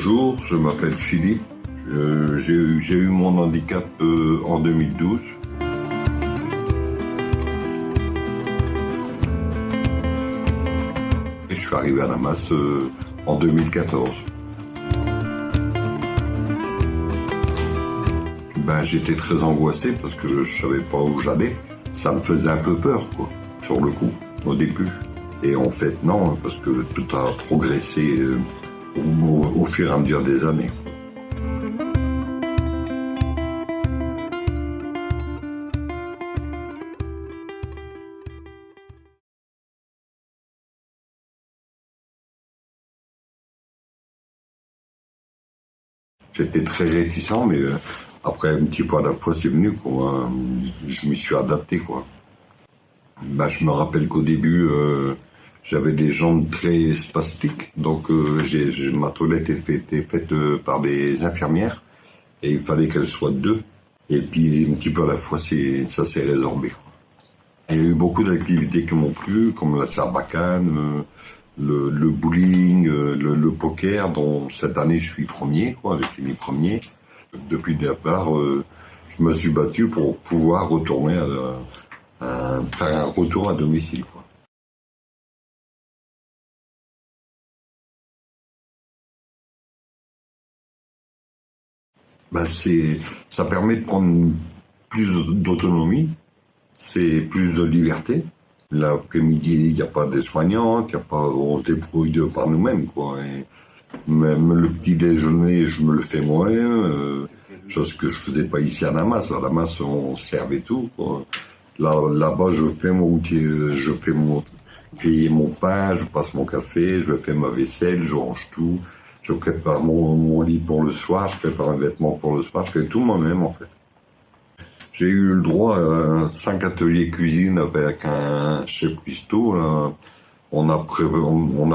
Bonjour, je m'appelle Philippe. J'ai eu mon handicap en 2012. Et je suis arrivé à la masse en 2014. J'étais très angoissé parce que je savais pas où j'allais. Ça me faisait un peu peur, quoi, sur le coup, au début. Et en fait, non, parce que tout a progressé au fur et à mesure des années. J'étais très réticent, mais après, un petit peu à la fois, c'est venu, quoi. Je m'y suis adapté, quoi. Je me rappelle qu'au début, j'avais des jambes très spastiques, donc ma toilette était faite par des infirmières, et il fallait qu'elles soient deux. Et puis, un petit peu à la fois, ça s'est résorbé, quoi. Il y a eu beaucoup d'activités qui m'ont plu, comme la sarbacane, le bowling, le poker, dont cette année je suis premier, quoi, j'ai fini premier. Depuis le départ, je me suis battu pour pouvoir retourner faire un retour à domicile, quoi. Ça permet de prendre plus d'autonomie, c'est plus de liberté. L'après-midi, il n'y a pas de soignantes, on se débrouille par nous-mêmes, quoi. Et même le petit déjeuner, je me le fais moi-même, chose que je faisais pas ici à la masse. À la masse, on servait tout, quoi. Là-bas, je fais mon pain, je passe mon café, je fais ma vaisselle, je range tout, je prépare mon lit pour le soir, je prépare un vêtement pour le soir, je fais tout moi-même, en fait. J'ai eu le droit à 5 ateliers cuisine avec un chef cuistot, là. On a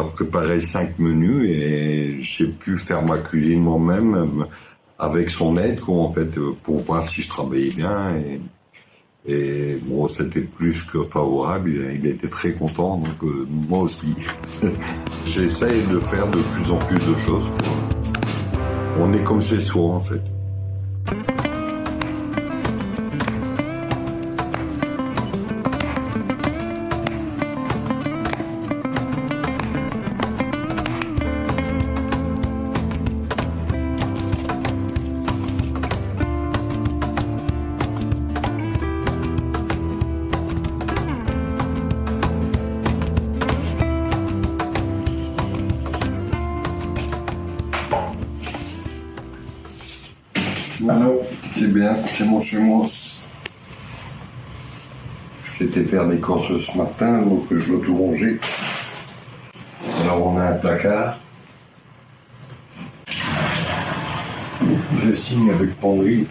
préparé 5 menus et j'ai pu faire ma cuisine moi-même avec son aide, quoi, en fait, pour voir si je travaillais bien. Et bon, c'était plus que favorable. Il était très content, donc moi aussi. J'essaye de faire de plus en plus de choses, quoi. On est comme chez soi, en fait. Alors, c'est bien, c'est mon chez moi. J'étais faire des courses ce matin, donc je dois tout ranger. Alors on a un placard. Je signe avec penderie.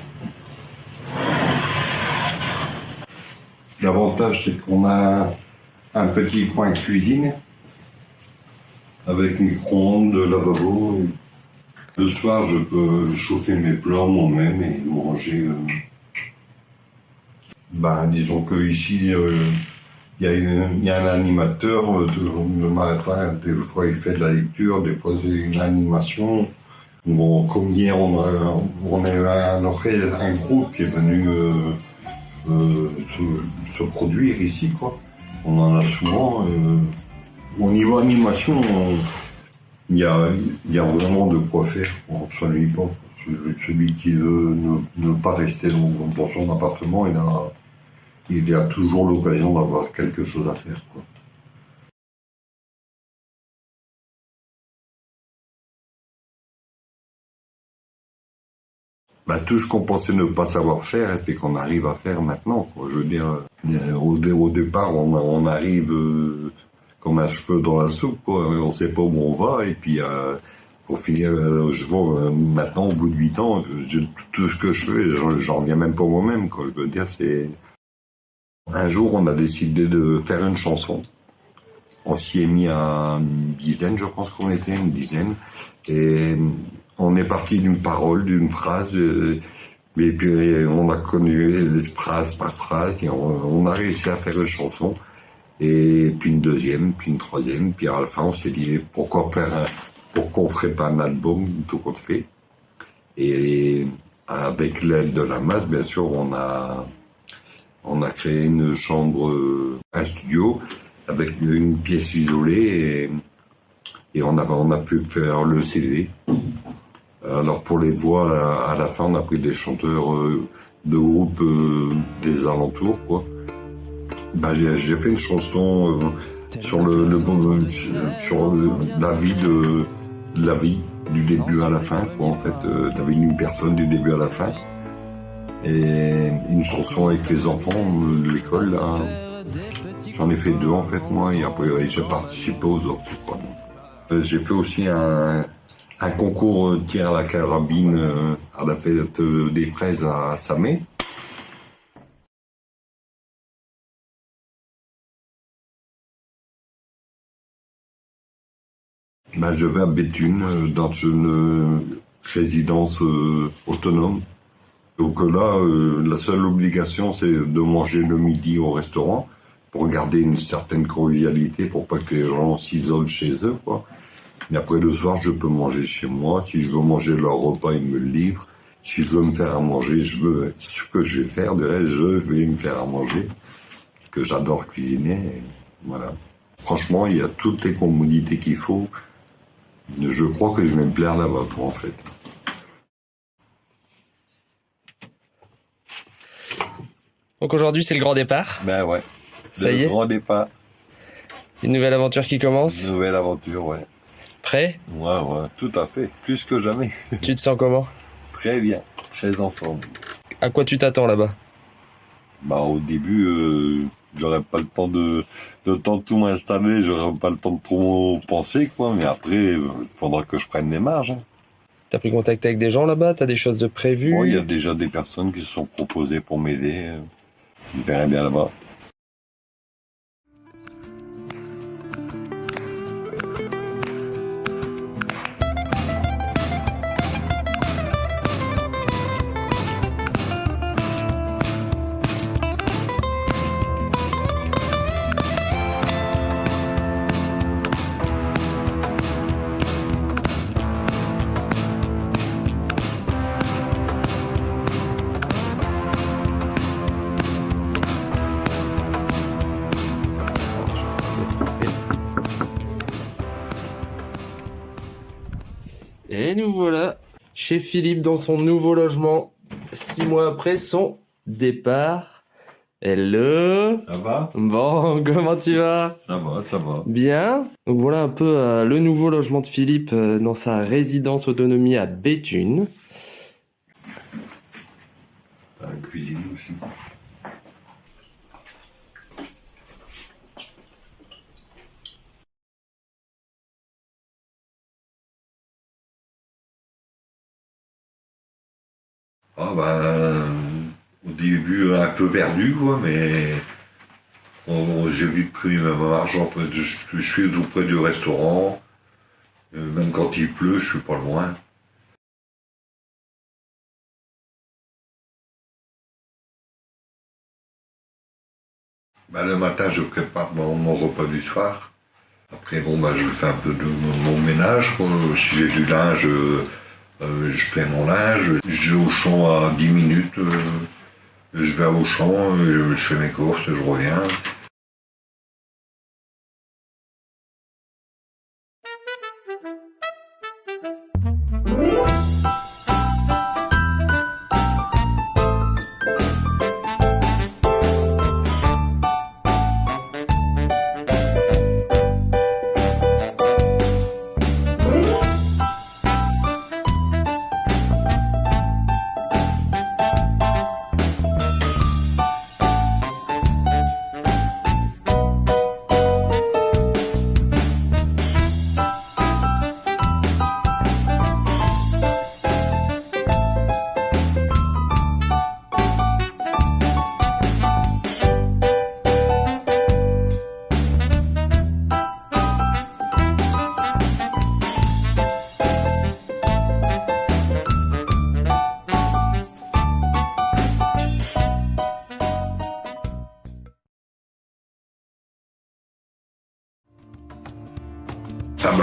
L'avantage, c'est qu'on a un petit coin cuisine avec micro-ondes, lavabo. Le soir, je peux chauffer mes plats moi-même et manger. Disons que ici, il y a un animateur le matin. Des fois, il fait de la lecture, des fois, c'est une animation. Bon, comme hier, on a eu un groupe qui est venu se produire ici, quoi. On en a souvent. Au niveau animation, il y a vraiment de quoi faire, on ne s'ennuie pas. Celui qui veut ne pas rester dans son appartement, il a toujours l'occasion d'avoir quelque chose à faire, quoi. Tout ce qu'on pensait ne pas savoir faire et puis qu'on arrive à faire maintenant, quoi. Je veux dire, au départ, on arrive comme un cheveu dans la soupe, quoi. On sait pas où on va, et puis pour finir, je vois maintenant, au bout de 8 ans, tout ce que je fais, j'en reviens même pas moi-même, quoi. Je veux dire, c'est... Un jour, on a décidé de faire une chanson. On s'y est mis à une dizaine, je pense qu'on était, une dizaine, et on est parti d'une parole, d'une phrase, et puis on a connu phrase par phrase, et on a réussi à faire une chanson. Et puis une deuxième, puis une troisième, puis à la fin on s'est dit pourquoi faire pourquoi on ferait pas un album, tout compte fait. Et avec l'aide de la masse, bien sûr, on a créé une chambre, un studio avec une pièce isolée et on a pu faire le CD. Alors pour les voix, à la fin, on a pris des chanteurs de groupes des alentours, quoi. Bah, j'ai fait une chanson sur la vie du début à la fin, quoi, en fait, la vie d'une personne du début à la fin. Et une chanson avec les enfants de l'école, là. J'en ai fait 2, en fait, moi, et après, j'ai participé aux autres, quoi. J'ai fait aussi un concours tir à la carabine à la fête des fraises à Samé. Bah, je vais à Béthune, dans une résidence autonome. Donc là, la seule obligation, c'est de manger le midi au restaurant pour garder une certaine convivialité, pour pas que les gens s'isolent chez eux, quoi. Mais après, le soir, je peux manger chez moi. Si je veux manger leur repas, ils me le livrent. Si je veux me faire à manger, ce que je vais faire, je vais me faire à manger. Parce que j'adore cuisiner, et voilà. Franchement, il y a toutes les commodités qu'il faut. Je crois que je vais me plaire là-bas, en fait. Donc aujourd'hui, c'est le grand départ. Ben ouais. Ça y est. Le grand départ. Une nouvelle aventure qui commence. Une nouvelle aventure, ouais. Prêt? Ouais, tout à fait. Plus que jamais. Tu te sens comment? Très bien. Très en forme. À quoi tu t'attends là-bas? Bah, au début, j'aurais pas le temps de tout m'installer, j'aurais pas le temps de trop penser, quoi. Mais après, faudra que je prenne des marges, hein. T'as pris contact avec des gens là-bas? T'as des choses de prévues? Bon, il y a déjà des personnes qui se sont proposées pour m'aider. Je verrai bien là-bas. Et nous voilà chez Philippe dans son nouveau logement, 6 mois après son départ. Hello. Ça va? Bon, comment tu vas? Ça va. Bien. Donc voilà un peu le nouveau logement de Philippe dans sa résidence autonomie à Béthune. T'as une cuisine aussi. Ah au début un peu perdu, quoi, mais j'ai vite pris ma marge. Je suis tout près du restaurant, même quand il pleut, je suis pas loin. Bah, le matin, je prépare mon repas du soir. Après, je fais un peu de mon ménage, quoi. Si j'ai du linge, je fais mon linge. Je vais au champ à 10 minutes. Je vais au champ, je fais mes courses, je reviens.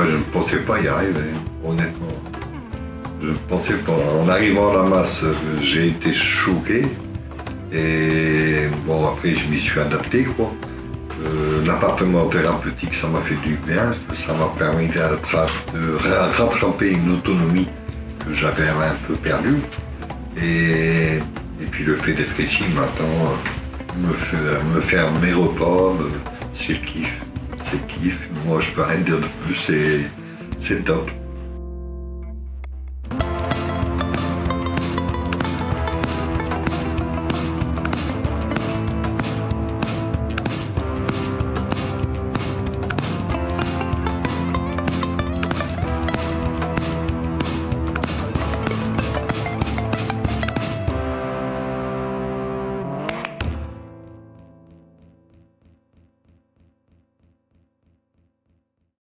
moi, je ne pensais pas y arriver, honnêtement. Je ne pensais pas. En arrivant à la masse, j'ai été choqué. Et bon, après, je m'y suis adapté, quoi. L'appartement thérapeutique, ça m'a fait du bien. Ça m'a permis de rattraper une autonomie que j'avais un peu perdue. Et puis le fait d'être ici maintenant, me faire mes repas, c'est le kiff. C'est le kiff. Moi, je peux rien dire de plus. C'est top.